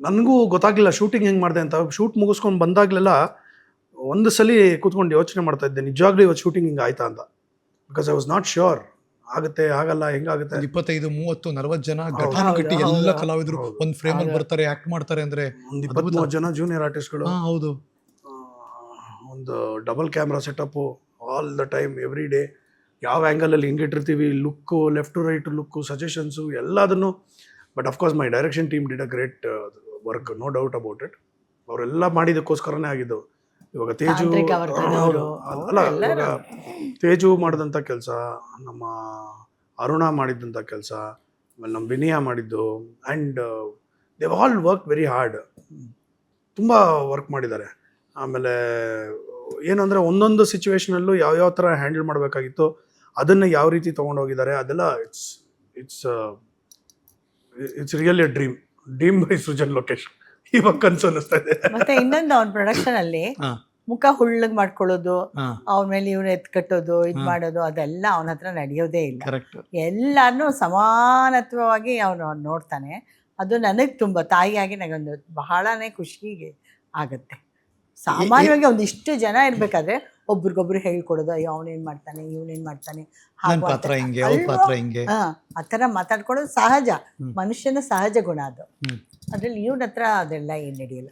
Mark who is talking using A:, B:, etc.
A: ನನಗೂ ಗೊತ್ತಾಗ್ಲಿಲ್ಲ ಶೂಟಿಂಗ್ ಹೆಂಗೆ ಮಾಡಿದೆ ಅಂತ. ಶೂಟ್ ಮುಗಿಸ್ಕೊಂಡು ಬಂದಾಗಲೆಲ್ಲ ಒಂದು ಸಲ ಕೂತ್ಕೊಂಡು ಯೋಚನೆ ಮಾಡ್ತಾ ಇದ್ದೆ, ನಿಜವಾಗ್ಲೂ ಇವತ್ತು ಶೂಟಿಂಗ್ ಹಿಂಗೆ ಆಯ್ತಾ ಅಂತ. Because I was not sure ಆಗುತ್ತೆ ಆಗಲ್ಲ ಹೆಂಗಾಗುತ್ತೆ.
B: 25, 30, 40 ಜನ
A: ಹೌದು.
B: ಘಟಾನುಘಟಿ
C: ಹೌದು,
B: ಎಲ್ಲ
C: ಹೌದು.
B: ಕಲಾವಿದರು
A: ಹೌದು.
B: ಒಂದ್ ಫ್ರೇಮ್ ಅಲ್ಲಿ ಬರ್ತಾರೆ, ಆಕ್ಟ್ ಮಾಡ್ತಾರೆ ಅಂದ್ರೆ
A: ಒಂದು 23 ಜನ ಜೂನಿಯರ್ ಆರ್ಟಿಸ್ಟ್ಗಳು,
B: ಹೌದು.
A: ಒಂದು double camera setup all the time every day. ಯಾವ ಆ್ಯಂಗಲಲ್ಲಿ ಹಿಂಗಿಟ್ಟಿರ್ತೀವಿ, look, left to right look, suggestions ಎಲ್ಲದನ್ನು. But of course my direction team did a great work, no doubt about it. ಅವರೆಲ್ಲ ಮಾಡಿದ್ದಕ್ಕೋಸ್ಕರನೇ ಆಗಿದ್ದು. ಇವಾಗ ತೇಜು
C: ತಾಂತ್ರಿಕ ವರ್ಗದವರು,
A: ಅಲ್ಲ, ಇವಾಗ ತೇಜು ಮಾಡಿದಂಥ ಕೆಲಸ, ನಮ್ಮ ಅರುಣ ಮಾಡಿದ್ದಂಥ ಕೆಲಸ, ಆಮೇಲೆ ನಮ್ಮ ವಿನಯ ಮಾಡಿದ್ದು, and Dev all work very hard. ತುಂಬ ವರ್ಕ್ ಮಾಡಿದ್ದಾರೆ. ಆಮೇಲೆ ಏನು ಅಂದರೆ ಒಂದೊಂದು ಸಿಚುವೇಶನಲ್ಲೂ ಯಾವ್ಯಾವ ಥರ ಹ್ಯಾಂಡಲ್ ಮಾಡಬೇಕಾಗಿತ್ತು ಅದನ್ನು ಯಾವ ರೀತಿ ತೊಗೊಂಡೋಗಿದ್ದಾರೆ ಅದೆಲ್ಲ it's really a dream by Srujan Lokesh. ಇವಾಗ ಕನ್ಸು ಅನ್ನಿಸ್ತಾ ಇದೆ.
C: ಮತ್ತೆ ಇನ್ನೊಂದು ಅವ್ನ ಪ್ರೊಡಕ್ಷನ್ ಅಲ್ಲಿ
B: ಹಾ.
C: ಮುಖ ಹುಳ್ಳಗ್ ಮಾಡ್ಕೊಳ್ಳೋದು,
B: ಹಾ,
C: ಅವನ ಮೇಲೆ ಇವ್ನ ಎತ್ಕಟ್ಟೋದು, ಇದ್ ಮಾಡೋದು ಅದೆಲ್ಲ ಅವನ ಹತ್ರ ನಡೆಯೋದೇ ಇಲ್ಲ.
B: ಕರೆಕ್ಟ್.
C: ಎಲ್ಲಾನು ಸಮಾನತ್ವವಾಗಿ ಅವನು ನೋಡ್ತಾನೆ. ಅದು ನನಗೆ ತುಂಬ ತಾಯಿಯಾಗಿ ನನಗೊಂದು ಬಹಳನೇ ಖುಷಿಗೆ ಆಗುತ್ತೆ. ಸಾಮಾನ್ಯವಾಗಿ ಒಂದಿಷ್ಟು ಜನ ಇರ್ಬೇಕಾದ್ರೆ ಒಬ್ರಿಗೊಬ್ರು ಹೇಳ್ಕೊಡೋದು, ಅಯ್ಯೋ ಅವನೇನ್ ಮಾಡ್ತಾನೆ, ಇವನೇನ್ ಮಾಡ್ತಾನೆ,
B: ನನ್ ಪಾತ್ರ ಹಿಂಗೆ, ಅವ್ರ ಪಾತ್ರ ಹಿಂಗೆ.
C: ಆ ಥರ ಮಾತಾಡ್ಕೊಳ್ಳೋದು ಸಹಜ, ಮನುಷ್ಯನ ಸಹಜ ಗುಣ ಅದು.
B: ಹ್ಮ್.
C: ಅದ್ರಲ್ಲಿ ಇವನ ಹತ್ರ ಅದೆಲ್ಲ ಏನ್ ನಡೆಯಲ್ಲ.